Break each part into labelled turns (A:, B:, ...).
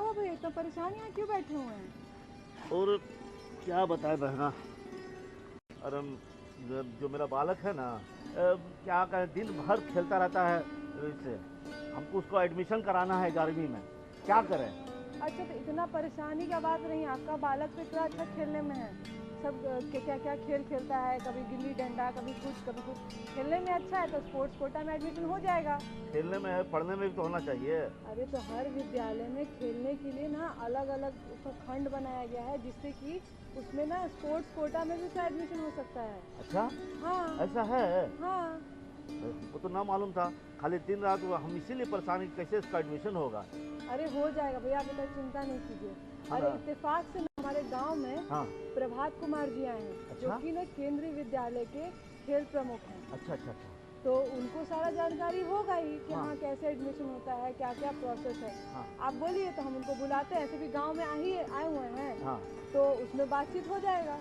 A: हुआ भैया, इतना परेशान यहाँ क्यों बैठे हुए हैं?
B: और क्या बताए बहना। अरे जो मेरा बालक है ना, क्या कहें, दिन भर खेलता रहता है। इससे हमको उसको एडमिशन कराना है 11वीं में, क्या करें।
A: अच्छा, तो इतना परेशानी का बात नहीं, आपका बालक तो इतना अच्छा खेलने में है। सब क्या क्या खेल खेलता है, कभी गिल्ली डंडा, कभी कुछ खेलने में अच्छा है, तो स्पोर्ट्स कोटा में एडमिशन हो जाएगा।
B: खेलने में है, पढ़ने में भी तो होना चाहिए।
A: अरे तो हर विद्यालय में खेलने के लिए ना अलग अलग उसका खंड बनाया गया है, जिससे कि उसमें ना स्पोर्ट्स कोटा में भी उसका एडमिशन हो सकता है।
B: अच्छा,
A: हाँ
B: ऐसा है?
A: हाँ।
B: हमको तो ना मालूम था। खाली दिन रात हम इसीलिए परेशान हैं कि कैसे इसका एडमिशन होगा।
A: अरे हो जाएगा भैया, आप इतना चिंता नहीं कीजिए।
B: हाँ
A: अरे
B: ना?
A: इत्तेफाक से ना हमारे गांव में
B: हाँ।
A: प्रभात कुमार जी आए हैं,
B: अच्छा?
A: जो कि ना केंद्रीय विद्यालय के खेल प्रमुख हैं।
B: अच्छा अच्छा अच्छा।
A: तो उनको सारा जानकारी होगा ही कि
B: हाँ।
A: हाँ कैसे एडमिशन होता है, क्या क्या प्रोसेस है।
B: हाँ।
A: आप बोलिए तो हम उनको बुलाते हैं, ऐसे भी गांव में आए हुए हैं।
B: हाँ।
A: तो उसमें बातचीत हो जाएगा।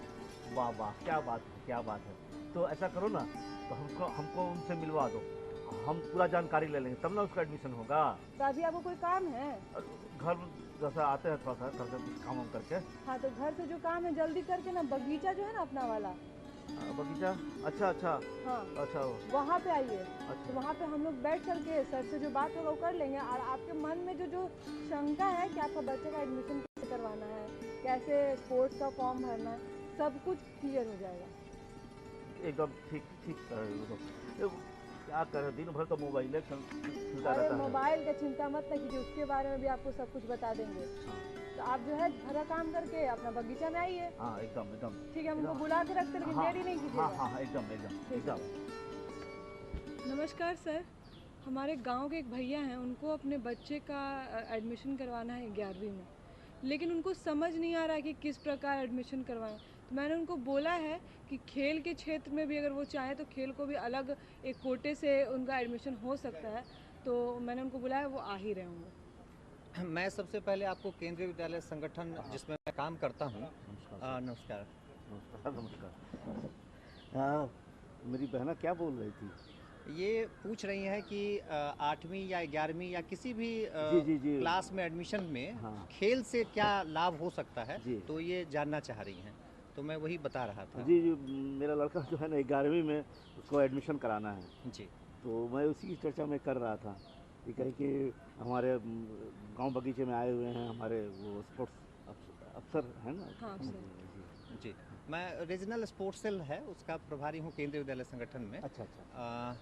B: वाह वाह, क्या बात है, क्या बात है। तो ऐसा करो ना, तो हमको हमको उनसे मिलवा दो, हम पूरा जानकारी ले लेंगे, तब ना उसका एडमिशन होगा।
A: तो अभी आपको कोई काम है?
B: घर जैसा आते हैं, थोड़ा सा घर से कुछ काम वाम करके।
A: हाँ, तो घर से जो काम है जल्दी करके ना, बगीचा जो है ना अपना वाला,
B: बगीचा? अच्छा अच्छा।
A: हाँ
B: अच्छा
A: वहाँ पे आइए।
B: अच्छा।
A: तो वहाँ पे हम लोग बैठ करके सर से जो बात होगा वो कर लेंगे, और आपके मन में जो जो शंका है कि आपका बच्चे का एडमिशन कैसे करवाना है, कैसे स्पोर्ट्स का फॉर्म भरना है, सब कुछ क्लियर हो जाएगा।
B: एकदम ठीक ठीक है। क्या करें, दिन भर तो मोबाइल खुलता
A: अरे
B: रहता है।
A: मोबाइल का चिंता मत ना कीजिए, उसके बारे में भी आपको सब कुछ बता देंगे। तो आप जो है घर का काम करके अपना बगीचा में आइए।
B: हाँ एकदम एकदम।
A: ठीक है, हम उनको बुला के रखते, लेकिन देरी नहीं कीजिएगा।
B: हाँ हाँ एकदम एकदम एकदम।
A: नमस्कार सर, हमारे गांव के एक भैया हैं, उनको अपने बच्चे का एडमिशन करवाना है 11वीं में, लेकिन उनको समझ नहीं आ रहा है कि किस प्रकार एडमिशन करवाएं। तो मैंने उनको बोला है कि खेल के क्षेत्र में भी अगर वो चाहें तो खेल को भी अलग एक कोटे से उनका एडमिशन हो सकता है। तो मैंने उनको बुलाया, वो आ ही रहे होंगे।
C: मैं सबसे पहले आपको केंद्रीय विद्यालय संगठन जिसमें मैं काम करता हूँ।
B: नमस्कार
C: नमस्कार।
B: नमस्कार नमस्कार। हाँ, मेरी बहना क्या बोल रही थी?
C: ये पूछ रही हैं कि 8वीं या 11वीं या किसी भी
B: जी जी जी।
C: क्लास में एडमिशन में
B: हाँ।
C: खेल से क्या लाभ हो सकता है,
B: जी।
C: तो ये जानना चाह रही हैं, तो मैं वही बता रहा था।
B: जी जी, मेरा लड़का जो है ना 11वीं में, उसको एडमिशन कराना है।
C: जी।
B: तो मैं उसी की चर्चा में कर रहा था कि कहीं कि हमारे गांव बगीचे में आए हुए हैं हमारे वो स्पोर्ट्स अफसर है ना।
A: हाँ
B: जी,
A: सर।
C: जी, मैं रीजनल स्पोर्ट्स सेल है उसका प्रभारी हूँ केंद्रीय विद्यालय संगठन में।
B: अच्छा अच्छा।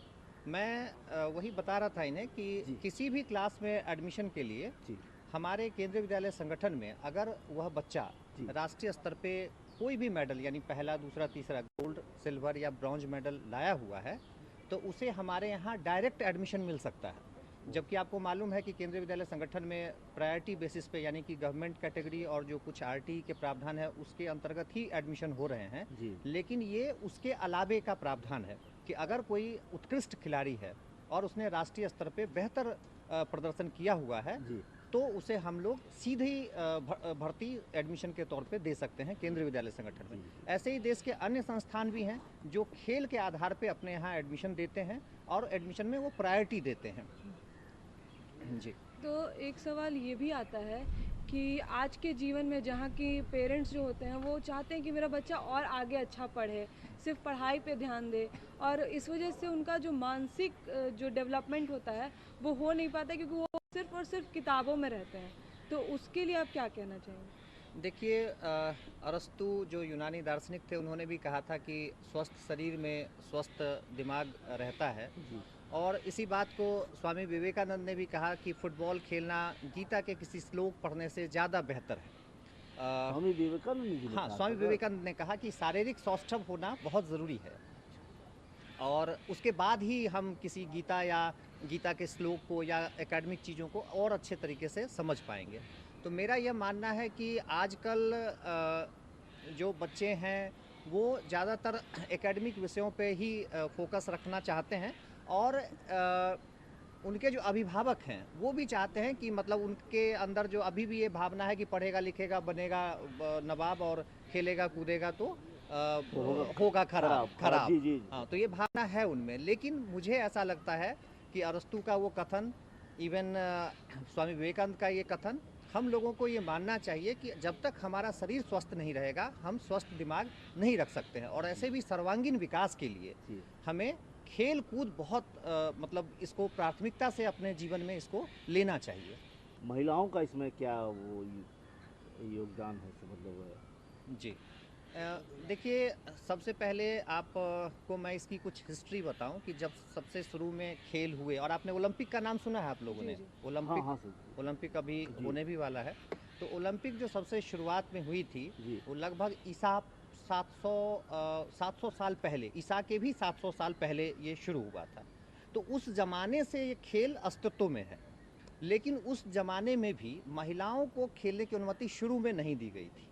C: मैं वही बता रहा था इन्हें कि
B: जी।
C: किसी भी क्लास में एडमिशन के लिए
B: जी
C: हमारे केंद्रीय विद्यालय संगठन में अगर वह बच्चा
B: जी।
C: राष्ट्रीय स्तर पे कोई भी मेडल यानी पहला दूसरा तीसरा गोल्ड सिल्वर या ब्रॉन्ज मेडल लाया हुआ है, तो उसे हमारे यहाँ डायरेक्ट एडमिशन मिल सकता है। जबकि आपको मालूम है कि केंद्रीय विद्यालय संगठन में प्रायोरिटी बेसिस पे यानी कि गवर्नमेंट कैटेगरी और जो कुछ आरटी के प्रावधान है उसके अंतर्गत ही एडमिशन हो रहे हैं।
B: जी।
C: लेकिन ये उसके अलावे का प्रावधान है कि अगर कोई उत्कृष्ट खिलाड़ी है और उसने राष्ट्रीय स्तर पे बेहतर प्रदर्शन किया हुआ है,
B: जी।
C: तो उसे हम लोग सीधे ही भर्ती एडमिशन के तौर पे दे सकते हैं केंद्रीय विद्यालय संगठन में। ऐसे ही देश के अन्य संस्थान भी हैं जो खेल के आधार पे अपने यहाँ एडमिशन देते हैं और एडमिशन में वो प्रायोरिटी देते हैं। जी।
A: तो एक सवाल ये भी आता है कि आज के जीवन में जहाँ की पेरेंट्स जो होते हैं वो चाहते हैं कि मेरा बच्चा और आगे अच्छा पढ़े, सिर्फ पढ़ाई पे ध्यान दे, और इस वजह से उनका जो मानसिक जो डेवलपमेंट होता है वो हो नहीं पाता, क्योंकि वो सिर्फ और सिर्फ किताबों में रहते हैं। तो उसके लिए आप क्या कहना चाहेंगे?
C: देखिए, अरस्तु जो यूनानी दार्शनिक थे उन्होंने भी कहा था कि स्वस्थ शरीर में स्वस्थ दिमाग रहता है।
B: जी।
C: और इसी बात को स्वामी विवेकानंद ने भी कहा कि फुटबॉल खेलना गीता के किसी श्लोक पढ़ने से ज़्यादा बेहतर है।
B: स्वामी विवेकानंद जी ने
C: हाँ,
B: कहा
C: स्वामी
B: था?
C: विवेकानंद ने कहा कि शारीरिक सौष्ठव होना बहुत ज़रूरी है, और उसके बाद ही हम किसी गीता या गीता के श्लोक को या एकेडमिक चीज़ों को और अच्छे तरीके से समझ पाएंगे। तो मेरा यह मानना है कि आजकल जो बच्चे हैं वो ज़्यादातर एकेडमिक विषयों पे ही फोकस रखना चाहते हैं, और उनके जो अभिभावक हैं वो भी चाहते हैं कि मतलब उनके अंदर जो अभी भी ये भावना है कि पढ़ेगा लिखेगा बनेगा नवाब और खेलेगा कूदेगा तो होगा खराब खराब।
B: जी जी।
C: हाँ, तो ये भावना है उनमें। लेकिन मुझे ऐसा लगता है कि अरस्तु का वो कथन, इवन स्वामी विवेकानंद का ये कथन हम लोगों को ये मानना चाहिए कि जब तक हमारा शरीर स्वस्थ नहीं रहेगा, हम स्वस्थ दिमाग नहीं रख सकते हैं। और ऐसे भी सर्वांगीण विकास के लिए
B: जी।
C: हमें खेल कूद बहुत मतलब इसको प्राथमिकता से अपने जीवन में इसको लेना चाहिए।
B: महिलाओं का इसमें क्या वो योगदान है, मतलब
C: जी। देखिए, सबसे पहले आप को मैं इसकी कुछ हिस्ट्री बताऊं कि जब सबसे शुरू में खेल हुए, और आपने ओलंपिक का नाम सुना है आप लोगों
A: जी,
C: ने?
A: जी।
B: हाँ
C: ओलंपिक,
B: हाँ सर।
C: ओलंपिक अभी
B: जी।
C: होने भी वाला है। तो ओलंपिक जो सबसे शुरुआत में हुई थी,
B: जी।
C: वो लगभग ईसा 700 साल पहले, ईसा के भी 700 साल पहले ये शुरू हुआ था। तो उस ज़माने से ये खेल अस्तित्व में है। लेकिन उस ज़माने में भी महिलाओं को खेलने की अनुमति शुरू में नहीं दी गई थी।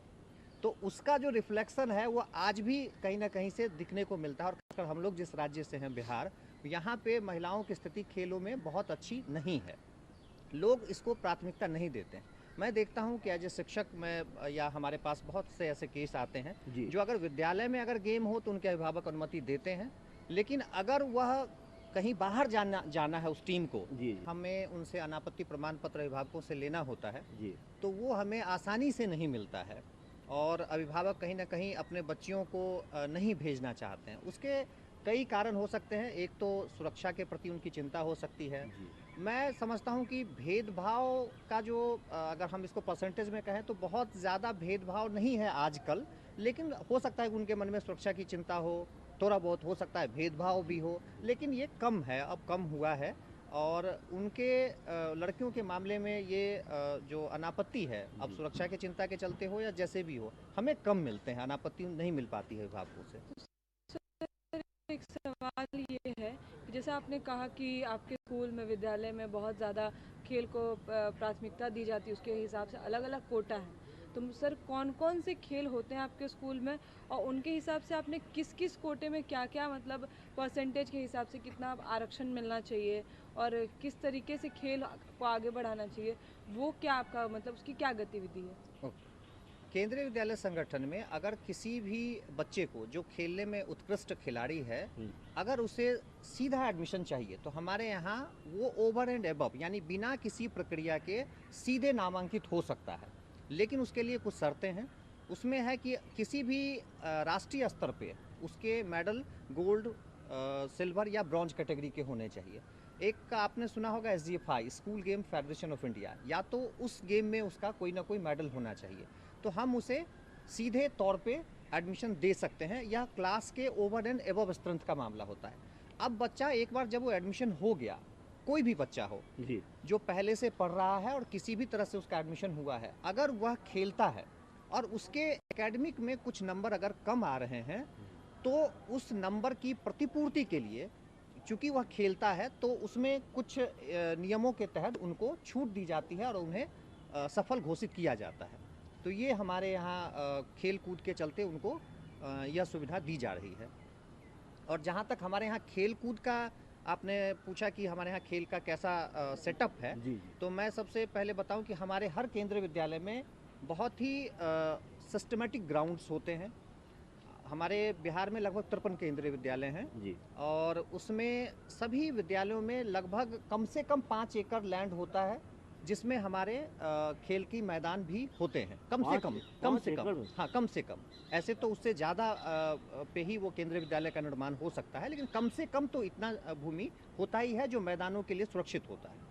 C: तो उसका जो रिफ्लेक्शन है वो आज भी कहीं ना कहीं से दिखने को मिलता है। और खासकर हम लोग जिस राज्य से हैं, बिहार, यहाँ पे महिलाओं की स्थिति खेलों में बहुत अच्छी नहीं है। लोग इसको प्राथमिकता नहीं देते हैं। मैं देखता हूँ कि एज ए शिक्षक मैं, या हमारे पास बहुत से ऐसे केस आते हैं
B: जी।
C: जो अगर विद्यालय में अगर गेम हो तो उनके अभिभावक अनुमति देते हैं, लेकिन अगर वह कहीं बाहर जाना है उस टीम को,
B: जी।
C: हमें उनसे अनापत्ति प्रमाण पत्र अभिभावकों से लेना होता है,
B: जी।
C: तो वो हमें आसानी से नहीं मिलता है। और अभिभावक कहीं ना कहीं अपने बच्चियों को नहीं भेजना चाहते हैं। उसके कई कारण हो सकते हैं। एक तो सुरक्षा के प्रति उनकी चिंता हो सकती है।
B: जी।
C: मैं समझता हूं कि भेदभाव का जो अगर हम इसको परसेंटेज में कहें तो बहुत ज़्यादा भेदभाव नहीं है आजकल, लेकिन हो सकता है कि उनके मन में सुरक्षा की चिंता हो, थोड़ा बहुत हो सकता है भेदभाव भी हो, लेकिन ये कम है, अब कम हुआ है। और उनके लड़कियों के मामले में ये जो अनापत्ति है, अब
B: जी।
C: सुरक्षा की चिंता के चलते हो या जैसे भी हो, हमें कम मिलते हैं, अनापत्ति नहीं मिल पाती है अभिभावकों से।
A: एक सवाल ये है कि जैसे आपने कहा कि आपके स्कूल में, विद्यालय में बहुत ज़्यादा खेल को प्राथमिकता दी जाती है, उसके हिसाब से अलग अलग कोटा है। तो सर, कौन कौन से खेल होते हैं आपके स्कूल में, और उनके हिसाब से आपने किस किस कोटे में क्या क्या, मतलब परसेंटेज के हिसाब से कितना आरक्षण मिलना चाहिए, और किस तरीके से खेल को आगे बढ़ाना चाहिए, वो क्या आपका, मतलब उसकी क्या गतिविधि है?
C: केंद्रीय विद्यालय संगठन में अगर किसी भी बच्चे को जो खेलने में उत्कृष्ट खिलाड़ी है, अगर उसे सीधा एडमिशन चाहिए तो हमारे यहाँ वो ओवर एंड एबव, यानी बिना किसी प्रक्रिया के सीधे नामांकित हो सकता है। लेकिन उसके लिए कुछ शर्तें हैं। उसमें है कि किसी भी राष्ट्रीय स्तर पे उसके मेडल गोल्ड, सिल्वर या ब्रॉन्ज कैटेगरी के होने चाहिए। एक का आपने सुना होगा SGFI, school game federation of India, या तो उस गेम में उसका कोई ना कोई मेडल होना चाहिए, तो हम उसे सीधे तौर पे एडमिशन दे सकते हैं। यह क्लास के ओवर एंड एबव स्ट्रेंथ का मामला होता है। अब बच्चा एक बार जब वो एडमिशन हो गया, कोई भी बच्चा हो
B: जी।
C: जो पहले से पढ़ रहा है और किसी भी तरह से उसका एडमिशन हुआ है, अगर वह खेलता है और उसके एकेडमिक में कुछ नंबर अगर कम आ रहे हैं, तो उस नंबर की प्रतिपूर्ति के लिए, चूंकि वह खेलता है, तो उसमें कुछ नियमों के तहत उनको छूट दी जाती है और उन्हें सफल घोषित किया जाता है। तो ये हमारे यहाँ खेल कूद के चलते उनको यह सुविधा दी जा रही है। और जहाँ तक हमारे यहाँ खेल कूद का आपने पूछा कि हमारे यहाँ खेल का कैसा सेटअप है,
B: जी। जी।
C: तो मैं सबसे पहले बताऊं कि हमारे हर केंद्रीय विद्यालय में बहुत ही सिस्टमेटिक ग्राउंड्स होते हैं। हमारे बिहार में लगभग 53 केंद्रीय विद्यालय हैं,
B: जी।
C: और उसमें सभी विद्यालयों में लगभग कम से कम 5 एकड़ लैंड होता है, जिसमें हमारे खेल की मैदान भी होते हैं। कम से कम, हाँ, कम से कम। ऐसे तो उससे ज़्यादा पे ही वो केंद्रीय विद्यालय का निर्माण हो सकता है, लेकिन कम से कम तो इतना भूमि होता ही है जो मैदानों के लिए सुरक्षित होता है।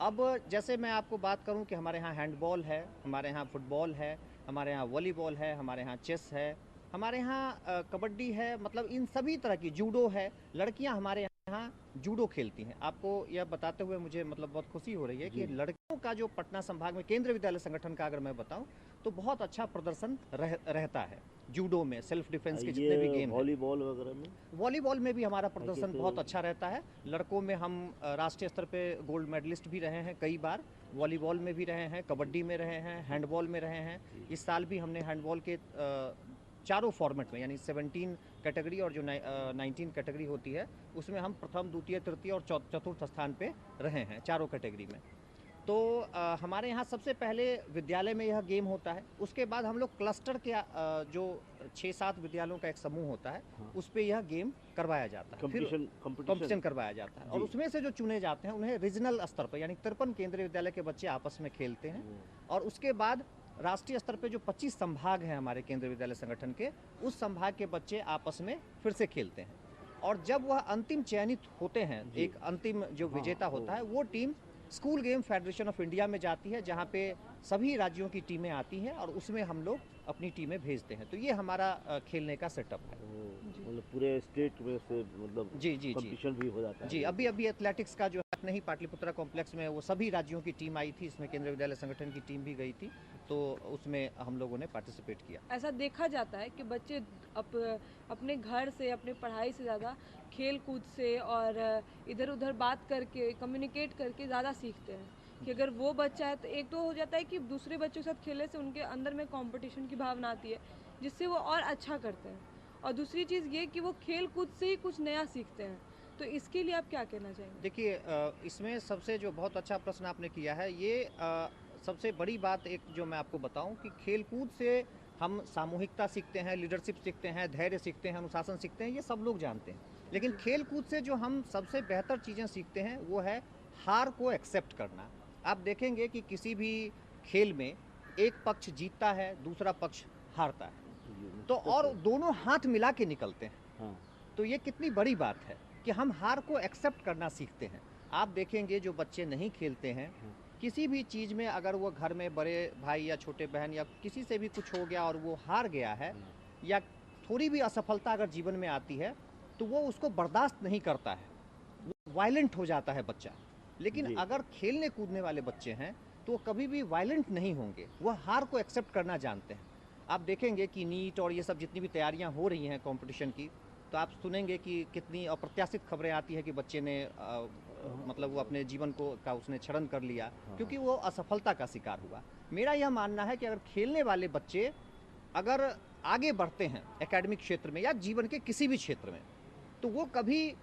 C: अब जैसे मैं आपको बात करूं कि हमारे यहाँ हैंडबॉल है, हमारे यहाँ फुटबॉल है, हमारे यहाँ वॉलीबॉल है, हमारे यहाँ चेस है, हमारे यहाँ कबड्डी है, मतलब इन सभी तरह की, जूडो है। लड़कियां हमारे यहाँ जूडो खेलती हैं। आपको यह बताते हुए मुझे मतलब बहुत खुशी हो रही है कि लड़कियों का जो पटना संभाग में केंद्रीय विद्यालय संगठन का अगर मैं बताऊं तो बहुत अच्छा प्रदर्शन रहता है जूडो में, सेल्फ डिफेंस के जितने भी गेम हैं।
B: वॉलीबॉल वगैरह में,
C: वॉलीबॉल में भी हमारा प्रदर्शन बहुत अच्छा रहता है। लड़कों में हम राष्ट्रीय स्तर पे गोल्ड मेडलिस्ट भी रहे हैं कई बार, वॉलीबॉल में भी रहे हैं, कबड्डी में रहे हैं, हैंडबॉल में रहे हैं। इस साल भी हमने हैंडबॉल के चारों फॉर्मेट में, यानी 17 कैटेगरी और जो 19 कैटेगरी होती है, उसमें हम प्रथम, द्वितीय, तृतीय और चतुर्थ स्थान पे रहे हैं चारों कैटेगरी में। तो हमारे यहाँ सबसे पहले विद्यालय में यह गेम होता है, उसके बाद हम लोग क्लस्टर के जो 6-7 विद्यालयों का एक समूह होता है,
B: हाँ।
C: उस पे यह गेम करवाया जाता है, फिर कंपटीशन करवाया जाता है, और
B: जी।
C: उसमें से जो चुने जाते हैं उन्हें रीजनल स्तर पर, यानी 53 केंद्रीय विद्यालय के बच्चे आपस में खेलते हैं, और उसके बाद राष्ट्रीय स्तर पे जो 25 संभाग हैं हमारे केंद्रीय विद्यालय संगठन के, उस संभाग के बच्चे आपस में फिर से खेलते हैं, और जब वह अंतिम चयनित होते हैं,
B: जी।
C: एक अंतिम जो
B: हाँ,
C: विजेता
B: वो।
C: होता है, वो team school game federation of India में जाती है, जहाँ पे सभी राज्यों की टीमें आती हैं और उसमें हम लोग अपनी टीमें भेजते हैं। तो ये हमारा खेलने का सेटअप है।
B: मतलब पूरे स्टेट में से मतलब
C: जी
B: कंपटीशन भी हो जाता है।
C: जी, अभी एथलेटिक्स का जो है अपने ही पाटलिपुत्रा कॉम्प्लेक्स में वो सभी राज्यों की टीम आई थी, इसमें केंद्रीय विद्यालय संगठन की टीम भी गई थी, तो उसमें हम लोगों ने पार्टिसिपेट किया।
A: ऐसा देखा जाता है कि बच्चे अपने घर से, अपने पढ़ाई से ज़्यादा खेल कूद से और इधर उधर बात करके, कम्युनिकेट करके ज़्यादा सीखते हैं। कि अगर वो बच्चा है तो एक तो हो जाता है कि दूसरे बच्चों के साथ खेलने से उनके अंदर में कंपटीशन की भावना आती है, जिससे वो और अच्छा करते हैं, और दूसरी चीज़ ये कि वो खेल कूद से ही कुछ नया सीखते हैं। तो इसके लिए आप क्या कहना चाहेंगे?
C: देखिए, इसमें सबसे जो बहुत अच्छा प्रश्न आपने किया है, ये सबसे बड़ी बात एक जो मैं आपको बताऊं कि खेलकूद से हम सामूहिकता सीखते हैं, लीडरशिप सीखते हैं, धैर्य सीखते हैं, अनुशासन सीखते हैं, ये सब लोग जानते हैं। लेकिन खेलकूद से जो हम सबसे बेहतर चीज़ें सीखते हैं वो है हार को एक्सेप्ट करना। आप देखेंगे कि किसी भी खेल में एक पक्ष जीतता है, दूसरा पक्ष हारता है, तो और दोनों हाथ मिला के निकलते हैं।
B: हाँ।
C: तो ये कितनी बड़ी बात है कि हम हार को एक्सेप्ट करना सीखते हैं। आप देखेंगे जो बच्चे नहीं खेलते हैं, किसी भी चीज़ में अगर वो घर में बड़े भाई या छोटे बहन या किसी से भी कुछ हो गया और वो हार गया है, या थोड़ी भी असफलता अगर जीवन में आती है, तो वो उसको बर्दाश्त नहीं करता है, वो वायलेंट हो जाता है बच्चा। लेकिन
B: जी।
C: अगर खेलने कूदने वाले बच्चे हैं तो वो कभी भी वायलेंट नहीं होंगे, वह हार को एक्सेप्ट करना जानते हैं। आप देखेंगे कि नीट और ये सब जितनी भी तैयारियां हो रही हैं कंपटीशन की, तो आप सुनेंगे कि कितनी अप्रत्याशित खबरें आती है कि बच्चे ने मतलब वो अपने जीवन को का उसने क्षरण कर लिया क्योंकि वो असफलता का शिकार हुआ। मेरा यह मानना है कि अगर खेलने वाले बच्चे अगर आगे बढ़ते हैं एकेडमिक क्षेत्र में या जीवन के किसी भी क्षेत्र में, तो वो कभी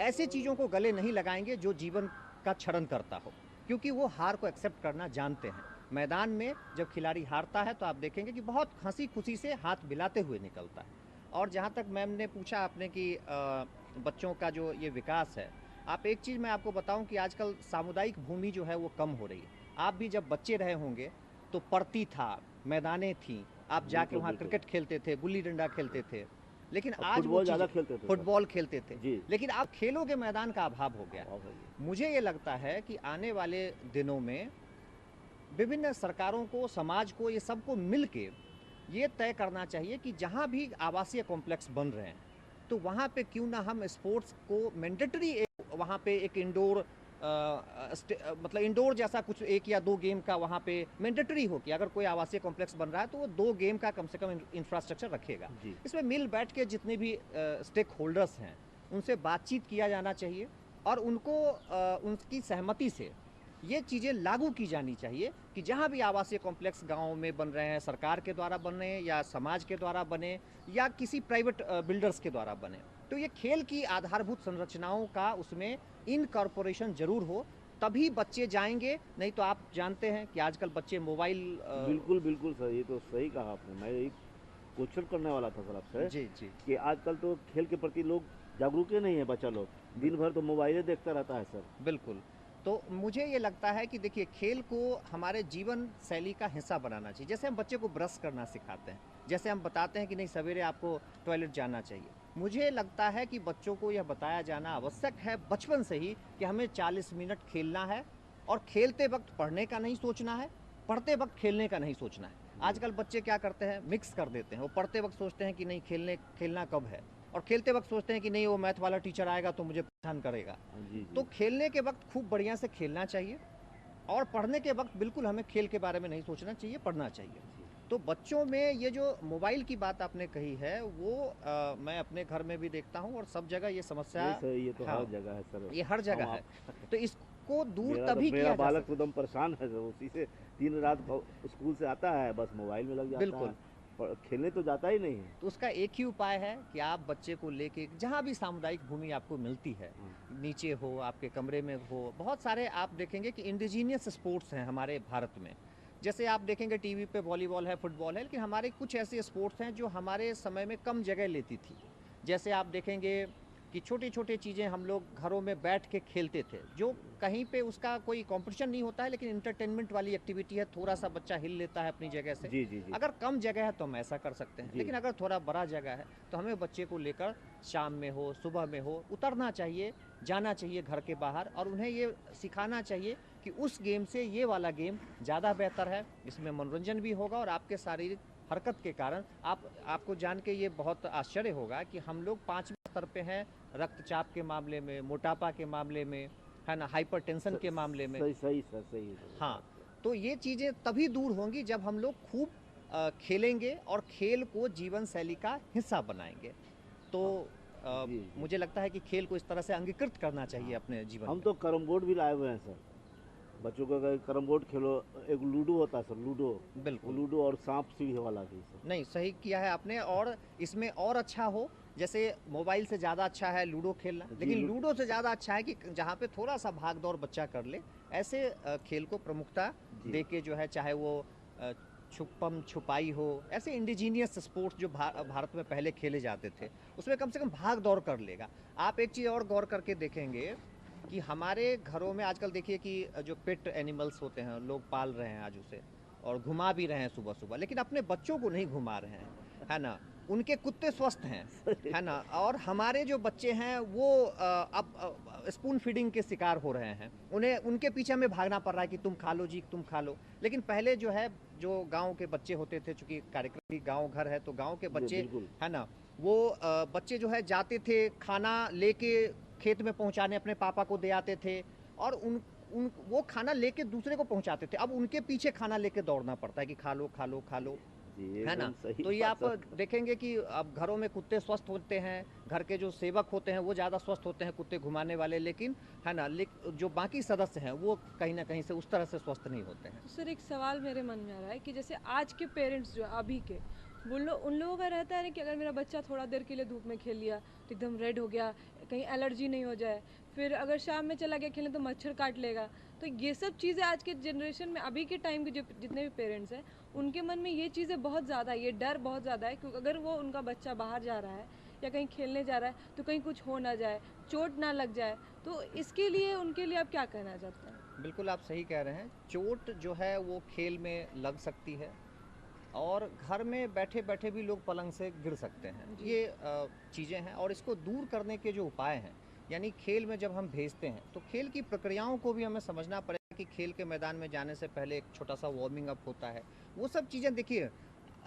C: ऐसी चीज़ों को गले नहीं लगाएंगे जो जीवन का क्षरण करता हो, क्योंकि वो हार को एक्सेप्ट करना जानते हैं। मैदान में जब खिलाड़ी हारता है तो आप देखेंगे कि बहुत हंसी खुशी से हाथ मिलाते हुए निकलता है। और जहाँ तक मैम ने पूछा आपने कि बच्चों का जो ये विकास है, आप एक चीज़ मैं आपको बताऊं कि आजकल सामुदायिक भूमि जो है वो कम हो रही है। आप भी जब बच्चे रहे होंगे तो पड़ती था, मैदानें थी, आप जाके वहाँ क्रिकेट खेलते थे, गुल्ली डंडा खेलते थे, लेकिन आज वो
B: फुटबॉल ज़्यादा खेलते थे।
C: फुटबॉल खेलते थे,
B: जी।
C: लेकिन आप खेलों के मैदान का अभाव हो गया। मुझे ये लगता है कि आने वाले दिनों में विभिन्न सरकारों को, समाज को, ये सबको मिल के ये तय करना चाहिए कि जहाँ भी आवासीय कॉम्प्लेक्स बन रहे हैं तो वहाँ पे क्यों ना हम स्पोर्ट्स को मैंडेटरी वहाँ पे एक इंडोर मतलब इंडोर जैसा कुछ 1 या 2 गेम का वहाँ पे मैंडेटरी हो कि अगर कोई आवासीय कॉम्प्लेक्स बन रहा है तो वो 2 गेम का कम से कम इंफ्रास्ट्रक्चर रखेगा। इसमें मिल बैठ के जितने भी स्टेक होल्डर्स हैं उनसे बातचीत किया जाना चाहिए और उनको उनकी सहमति से ये चीज़ें लागू की जानी चाहिए कि जहाँ भी आवासीय कॉम्प्लेक्स गाँव में बन रहे हैं, सरकार के द्वारा बन रहे हैं या समाज के द्वारा बने या किसी प्राइवेट बिल्डर्स के द्वारा बने, तो ये खेल की आधारभूत संरचनाओं का उसमें इनकॉर्पोरेशन जरूर हो, तभी बच्चे जाएंगे। नहीं तो आप जानते हैं कि आजकल बच्चे मोबाइल
B: बिल्कुल बिल्कुल सर, ये तो सही कहा आपने। मैं एक क्वेश्चन करने वाला था सर आपसे
C: जी
B: कि आजकल तो खेल के प्रति लोग जागरूक ही नहीं है, बच्चा लोग दिन भर तो मोबाइल देखता रहता है सर।
C: बिल्कुल। तो मुझे ये लगता है कि देखिए खेल को हमारे जीवन शैली का हिस्सा बनाना चाहिए। जैसे हम बच्चे को ब्रश करना सिखाते हैं, जैसे हम बताते हैं कि नहीं सवेरे आपको टॉयलेट जाना चाहिए, मुझे लगता है कि बच्चों को यह बताया जाना आवश्यक है बचपन से ही कि हमें 40 मिनट खेलना है और खेलते वक्त पढ़ने का नहीं सोचना है, पढ़ते वक्त खेलने का नहीं सोचना है। आजकल बच्चे क्या करते हैं, मिक्स कर देते हैं। वो पढ़ते वक्त सोचते हैं कि नहीं खेलना कब है, और खेलते वक्त सोचते हैं कि नहीं वो मैथ वाला टीचर आएगा तो मुझे परेशान करेगा। तो खेलने के वक्त खूब बढ़िया से खेलना चाहिए और पढ़ने के वक्त बिल्कुल हमें खेल के बारे में नहीं सोचना चाहिए, पढ़ना चाहिए। तो बच्चों में ये जो मोबाइल की बात आपने कही है वो मैं अपने घर में भी देखता हूँ और सब जगह ये समस्या
B: ये तो
C: हाँ,
B: हर जगह है सर,
C: ये हर जगह है। तो इसको दूर तभी
B: मेरा
C: किया जा
B: बालक
C: सकता
B: एकदम परेशान है, उसी से दिन रात स्कूल से आता है बस मोबाइल में लग जाता
C: बिल्कुल।
B: है। खेलने तो जाता ही नहीं है।
C: तो उसका एक ही उपाय है कि आप बच्चे को लेके जहाँ भी सामुदायिक भूमि आपको मिलती है, नीचे हो, आपके कमरे में हो, बहुत सारे आप देखेंगे कि इंडिजीनियस स्पोर्ट्स हैं हमारे भारत में। जैसे आप देखेंगे टीवी पे वॉलीबॉल है, फुटबॉल है, लेकिन हमारे कुछ ऐसे स्पोर्ट्स हैं जो हमारे समय में कम जगह लेती थी। जैसे आप देखेंगे कि छोटी छोटी चीज़ें हम लोग घरों में बैठ के खेलते थे, जो कहीं पे उसका कोई कंपटीशन नहीं होता है, लेकिन इंटरटेनमेंट वाली एक्टिविटी है, थोड़ा सा बच्चा हिल लेता है अपनी जगह से।
B: जी जी जी।
C: अगर कम जगह है तो हम ऐसा कर सकते हैं,
B: जी।
C: लेकिन अगर थोड़ा बड़ा जगह है तो हमें बच्चे को लेकर शाम में हो, सुबह में हो, उतरना चाहिए, जाना चाहिए घर के बाहर, और उन्हें ये सिखाना चाहिए कि उस गेम से ये वाला गेम ज़्यादा बेहतर है, इसमें मनोरंजन भी होगा और आपके शारीरिक हरकत के कारण आपको जान के ये बहुत आश्चर्य होगा कि हम लोग 5वें स्तर पे हैं रक्तचाप के मामले में, मोटापा के मामले में, है ना, हाइपरटेंशन के मामले में।
B: सही सही सर, सही है।
C: हाँ, तो ये चीज़ें तभी दूर होंगी जब हम लोग खूब खेलेंगे और खेल को जीवन शैली का हिस्सा बनाएंगे। तो
B: जी, जी।
C: मुझे लगता है कि खेल को इस तरह से अंगीकृत करना चाहिए अपने जीवन
B: हम
C: में।
B: तो कैरम बोर्ड भी लाए हुए हैं सर, बच्चों को अगर कैरम बोर्ड खेलो, एक लूडो होता है सर, लूडो,
C: बिल्कुल।
B: लूडो और सांप सीढ़ी वाला भी सर।
C: नहीं, सही किया है आपने, और इसमें और अच्छा हो, जैसे मोबाइल से ज़्यादा अच्छा है लूडो खेलना,
B: जी,
C: लेकिन लूडो से ज़्यादा अच्छा है कि जहाँ पे थोड़ा सा भाग दौड़ बच्चा कर ले, ऐसे खेल को प्रमुखता
B: जी।
C: दे के जो है, चाहे वो छुपम छुपाई हो, ऐसे इंडिजीनियस स्पोर्ट्स जो भारत में पहले खेले जाते थे, उसमें कम से कम भाग दौड़ कर लेगा। आप एक चीज़ और गौर करके देखेंगे कि हमारे घरों में आजकल देखिए कि जो पेट एनिमल्स होते हैं लोग पाल रहे हैं आज उसे, और घुमा भी रहे हैं सुबह सुबह, लेकिन अपने बच्चों को नहीं घुमा रहे हैं, है ना। उनके कुत्ते स्वस्थ हैं, है ना, और हमारे जो बच्चे हैं वो अब स्पून फीडिंग के शिकार हो रहे हैं, उन्हें उनके पीछे हमें भागना पड़ रहा है कि तुम खा लो जी, तुम खा लो। लेकिन पहले जो है, जो गांव के बच्चे होते थे, चूंकि कार्यक्रम गांव घर है, तो गांव के
B: जी,
C: बच्चे,
B: बिल्कुल।
C: है ना, वो बच्चे जो है जाते थे खाना लेके खेत में पहुंचाने, अपने पापा को दे आते थे, और उन वो खाना लेके दूसरे को पहुंचाते थे। अब उनके पीछे खाना लेके दौड़ना पड़ता है कि खा लो खा लो खा लो,
B: जी,
C: है ना।
B: एकदम सही
C: तो ये
B: बात
C: आप
B: सर।
C: देखेंगे कि अब घरों में कुत्ते स्वस्थ होते हैं, घर के जो सेवक होते हैं वो ज़्यादा स्वस्थ होते हैं कुत्ते घुमाने वाले, लेकिन, है ना, जो बाकी सदस्य हैं वो कहीं ना कहीं से उस तरह से स्वस्थ नहीं होते हैं।
A: तो सर एक सवाल मेरे मन में आ रहा है कि जैसे आज के पेरेंट्स जो हैं अभी के, वो लोग, उन लोगों का रहता है ना कि अगर मेरा बच्चा थोड़ा देर के लिए धूप में खेल लिया तो एकदम रेड हो गया, कहीं एलर्जी नहीं हो जाए, फिर अगर शाम में चला गया खेलने तो मच्छर काट लेगा। तो ये सब चीज़ें आज के जनरेशन में, अभी के टाइम के जो जितने भी पेरेंट्स हैं, उनके मन में ये चीज़ें बहुत ज़्यादा है, ये डर बहुत ज़्यादा है, क्योंकि अगर वो उनका बच्चा बाहर जा रहा है या कहीं खेलने जा रहा है तो कहीं कुछ हो ना जाए, चोट ना लग जाए। तो इसके लिए उनके लिए आप क्या कहना चाहते हैं?
C: बिल्कुल आप सही कह रहे हैं, चोट जो है वो खेल में लग सकती है, और घर में बैठे बैठे भी लोग पलंग से गिर सकते हैं।
A: जी।
C: ये चीज़ें हैं, और इसको दूर करने के जो उपाय हैं, यानी खेल में जब हम भेजते हैं तो खेल की प्रक्रियाओं को भी हमें समझना पड़ेगा कि खेल के मैदान में जाने से पहले एक छोटा सा वार्मिंग अप होता है, वो सब चीज़ें। देखिए,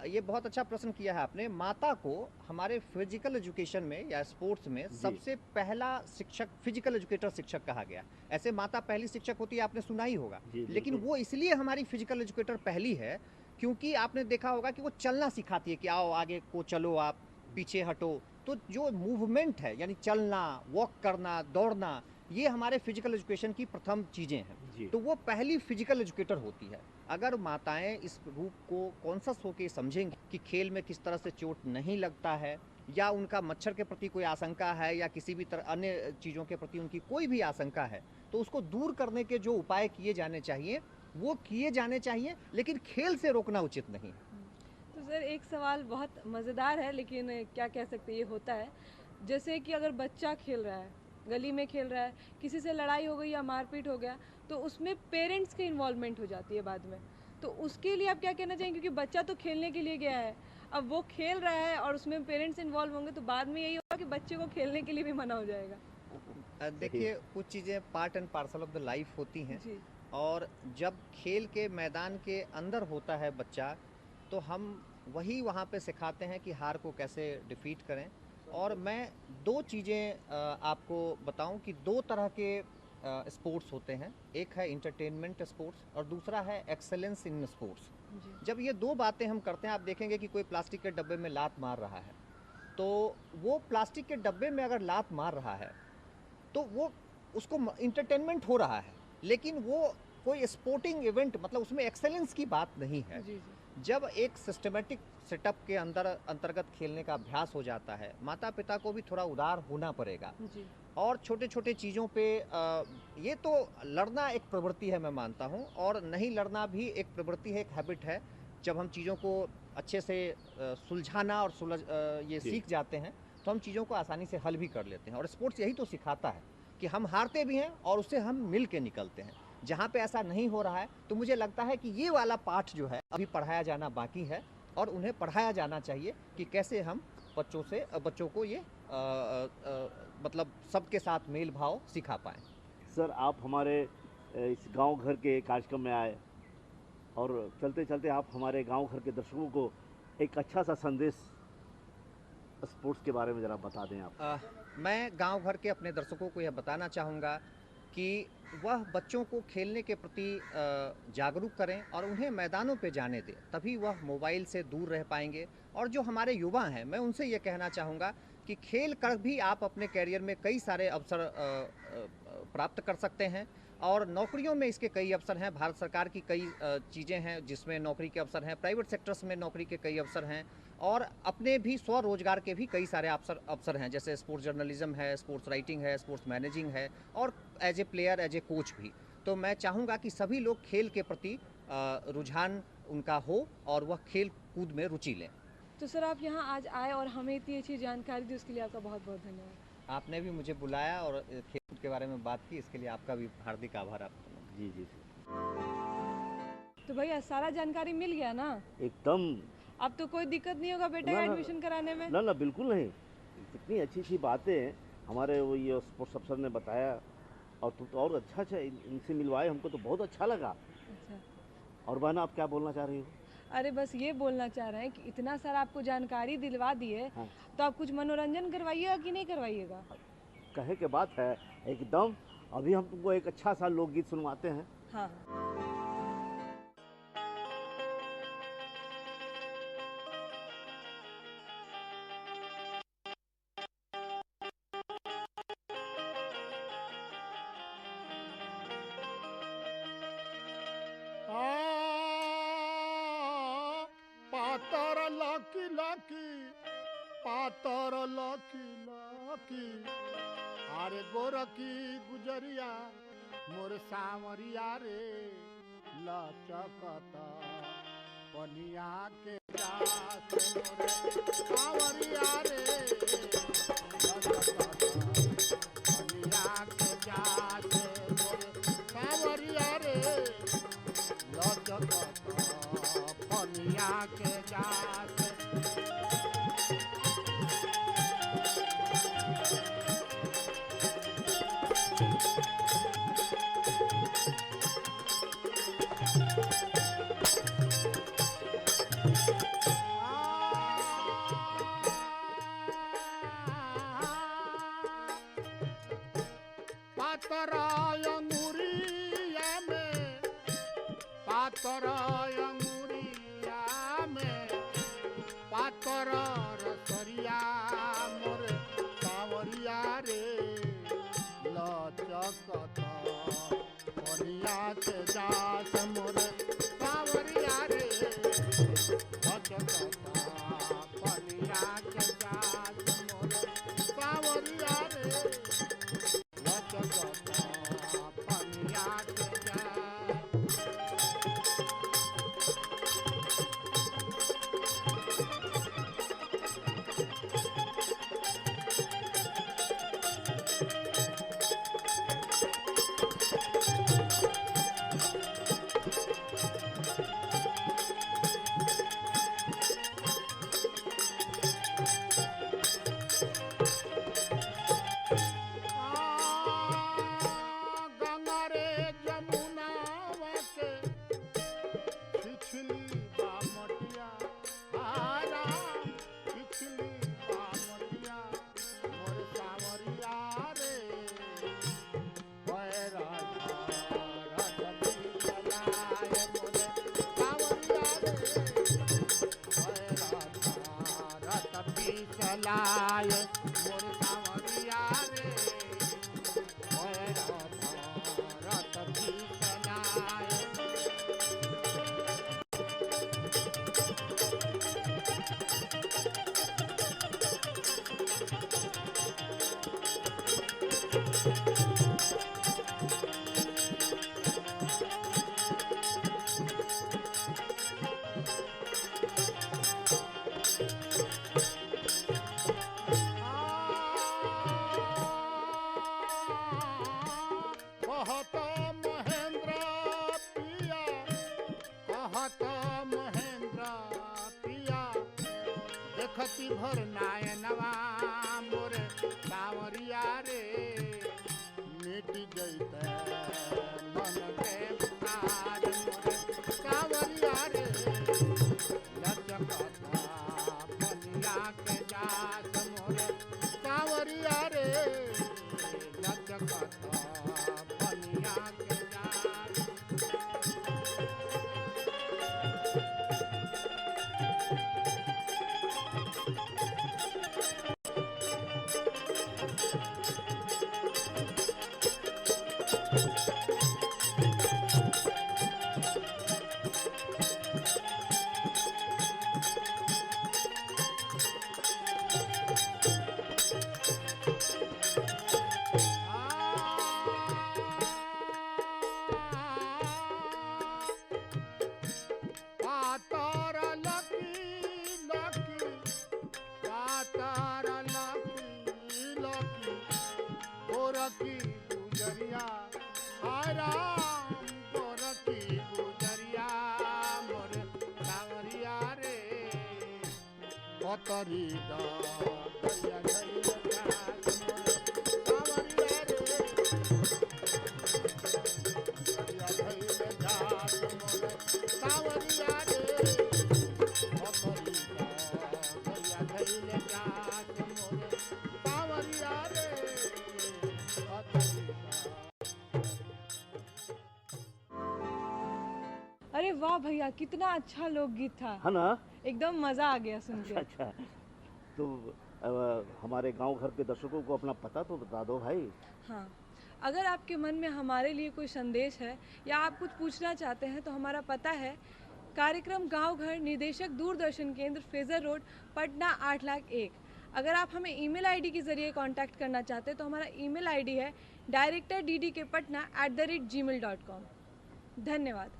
C: ये बहुत अच्छा प्रश्न किया है आपने। माता को हमारे फिजिकल एजुकेशन में या स्पोर्ट्स में सबसे पहला शिक्षक फिजिकल एजुकेटर शिक्षक कहा गया। ऐसे माता पहली शिक्षक होती है, आपने सुना ही होगा,
B: जी,
C: लेकिन
B: बिल्कुल।
C: वो इसलिए हमारी फिजिकल एजुकेटर पहली है क्योंकि आपने देखा होगा कि वो चलना सिखाती है कि आओ आगे को चलो, आप पीछे हटो। तो जो मूवमेंट है, यानी चलना, वॉक करना, दौड़ना, ये हमारे फिजिकल एजुकेशन की प्रथम चीज़ें हैं।
B: जी।
C: तो वो पहली फिजिकल एजुकेटर होती है। अगर माताएं इस रूप को कॉन्शस होकर समझेंगी कि खेल में किस तरह से चोट नहीं लगता है, या उनका मच्छर के प्रति कोई आशंका है, या किसी भी तरह अन्य चीज़ों के प्रति उनकी कोई भी आशंका है, तो उसको दूर करने के जो उपाय किए जाने चाहिए वो किए जाने चाहिए, लेकिन खेल से रोकना उचित नहीं है।
A: तो सर एक सवाल बहुत मज़ेदार है, लेकिन क्या कह सकते हैं, ये होता है। जैसे कि अगर बच्चा खेल रहा है, गली में खेल रहा है, किसी से लड़ाई हो गई या मारपीट हो गया, तो उसमें पेरेंट्स की इन्वॉल्वमेंट हो जाती है बाद में। तो उसके लिए आप क्या कहना चाहेंगे? क्योंकि बच्चा तो खेलने के लिए गया है, अब वो खेल रहा है और उसमें पेरेंट्स इन्वॉल्व होंगे, तो बाद में यही होगा कि बच्चे को खेलने के लिए भी मना हो जाएगा।
C: देखिए, कुछ चीज़ें part and parcel of the life होती हैं,
A: जी।
C: और जब खेल के मैदान के अंदर होता है बच्चा, तो हम वही वहाँ पे सिखाते हैं कि हार को कैसे डिफीट करें। और मैं दो चीज़ें आपको बताऊं कि दो तरह के स्पोर्ट्स होते हैं, एक है इंटरटेनमेंट स्पोर्ट्स और दूसरा है एक्सेलेंस इन स्पोर्ट्स।
A: जी।
C: जब ये दो बातें हम करते हैं, आप देखेंगे कि कोई प्लास्टिक के डब्बे में लात मार रहा है, तो वो प्लास्टिक के डब्बे में अगर लात मार रहा है तो वो उसको इंटरटेनमेंट हो रहा है, लेकिन वो कोई स्पोर्टिंग इवेंट, मतलब उसमें एक्सेलेंस की बात नहीं है।
A: जी। जी।
C: जब एक सिस्टमेटिक सेटअप के अंतर्गत खेलने का अभ्यास हो जाता है, माता पिता को भी थोड़ा उदार होना पड़ेगा।
A: जी।
C: और छोटे छोटे चीज़ों पे ये तो लड़ना एक प्रवृत्ति है, मैं मानता हूँ, और नहीं लड़ना भी एक प्रवृत्ति है, एक हैबिट है। जब हम चीज़ों को अच्छे से सुलझाना और ये
B: जी।
C: सीख जाते हैं तो हम चीज़ों को आसानी से हल भी कर लेते हैं। और स्पोर्ट्स यही तो सिखाता है कि हम हारते भी हैं और उससे हम मिल के निकलते हैं। जहाँ पे ऐसा नहीं हो रहा है तो मुझे लगता है कि ये वाला पाठ जो है अभी पढ़ाया जाना बाकी है, और उन्हें पढ़ाया जाना चाहिए कि कैसे हम बच्चों को ये मतलब सबके साथ मेल भाव सिखा पाएँ।
B: सर, आप हमारे इस गांव घर के कार्यक्रम में आए और चलते चलते आप हमारे गांव घर के दर्शकों को एक अच्छा सा संदेश स्पोर्ट्स के बारे में ज़रा बता दें आप।
C: मैं गांव भर के अपने दर्शकों को यह बताना चाहूँगा कि वह बच्चों को खेलने के प्रति जागरूक करें और उन्हें मैदानों पे जाने दें, तभी वह मोबाइल से दूर रह पाएंगे। और जो हमारे युवा हैं, मैं उनसे ये कहना चाहूँगा कि खेल कर भी आप अपने करियर में कई सारे अवसर प्राप्त कर सकते हैं, और नौकरियों में इसके कई अवसर हैं। भारत सरकार की कई चीज़ें हैं जिसमें नौकरी के अवसर हैं, प्राइवेट सेक्टर्स में नौकरी के कई अवसर हैं, और अपने भी स्वरोजगार के भी कई सारे अवसर हैं, जैसे स्पोर्ट्स जर्नलिज्म है, स्पोर्ट्स राइटिंग है, स्पोर्ट्स मैनेजिंग है, और as a player, as a coach भी। तो मैं चाहूँगा कि सभी लोग खेल के प्रति रुझान उनका हो और वह खेल कूद में रुचि लें।
A: तो सर, आप यहाँ आज आए और हमें इतनी अच्छी जानकारी दी, उसके लिए आपका बहुत बहुत धन्यवाद।
C: आपने भी मुझे बुलाया और खेल कूद के बारे में बात की, इसके लिए आपका भी हार्दिक आभार। आपका
B: जी जी जी,
A: तो भैया सारा जानकारी मिल गया ना?
B: एकदम।
A: अब तो कोई दिक्कत नहीं होगा बेटा
B: ना,
A: का
B: ना,
A: एडमिशन कराने में?
B: ना ना, बिल्कुल नहीं। कितनी अच्छी अच्छी बातें हमारे वो ये स्पोर्ट्स अफसर ने बताया, और तुम तो और अच्छा इनसे मिलवाए, हमको तो बहुत अच्छा लगा।
A: अच्छा।
B: और बहना, आप क्या बोलना चाह रही हो?
A: अरे बस ये बोलना चाह रहे हैं कि इतना सारा आपको जानकारी दिलवा दी है,
B: हाँ।
A: तो आप कुछ मनोरंजन करवाइएगा कि नहीं करवाइएगा?
B: कहे के बात है एकदम। अभी हम तुमको एक अच्छा सा लोकगीत सुनवाते हैं।
A: हाँ।
D: पातर लाकी लाकी, पातर लाकी लाकी, अरे गोरकी गुजरिया मोर सावरिया रे, लचकता पनिया के जास मोर सावरिया रे, लचकता पनिया के जास मोर सावरिया रे, लचकता पनिया के जास। पातराय अंगुरिया में, पातराय अंगुरिया में, पातर रसरिया मोर सावरिया रे, लचकता पनिया के जास मोर सावरिया रे, लचकता पनिया के जास मोर सावरिया रे, लचकता पनिया के जास। गंगा रे जमुना के छिछली बामटिया, हारा छिछली बामटिया मोर सावरिया रे, पैरा रतनी चलाए मोर सावरिया रे, पैरा रतनी चलाए मोर सावरिया रे, रत भी चलाए। कहत महेंद्र पिया, कहत महेंद्र पिया, देखती भर नायनवा मोरे सावरिया रे, मिट जैते मन के बुखार मोरे सावरिया रे, लचकता बनिया के जात मोरे सावरिया रे, लचकता बनिया के जात। पातर लकी लकी, पातर लकी लकी, गोरखी गुजरिया, हाय राम गोरखी गुजरिया मोरे सावरिया रे, पतरी दा गैया गैया जात मोरे सावरिया रे, गैया गैया जात मोरे सावरिया रे, पतरी दा गैया गैया जात मोरे सावरिया रे, पतरी दा।
A: अरे वाह भैया, कितना अच्छा लोकगीत था,
B: है ना?
A: एकदम मज़ा आ गया सुन के।
B: अच्छा, तो हमारे गांव घर के दर्शकों को अपना पता तो बता दो भाई।
A: हाँ, अगर आपके मन में हमारे लिए कोई संदेश है या आप कुछ पूछना चाहते हैं तो हमारा पता है कार्यक्रम गांव घर, निर्देशक दूरदर्शन केंद्र, फ्रेजर रोड, पटना 8,01,000। अगर आप हमें ईमेल आईडी के ज़रिए कांटेक्ट करना चाहते हैं तो हमारा ईमेल आईडी है directorddkpatna@gmail.com। धन्यवाद।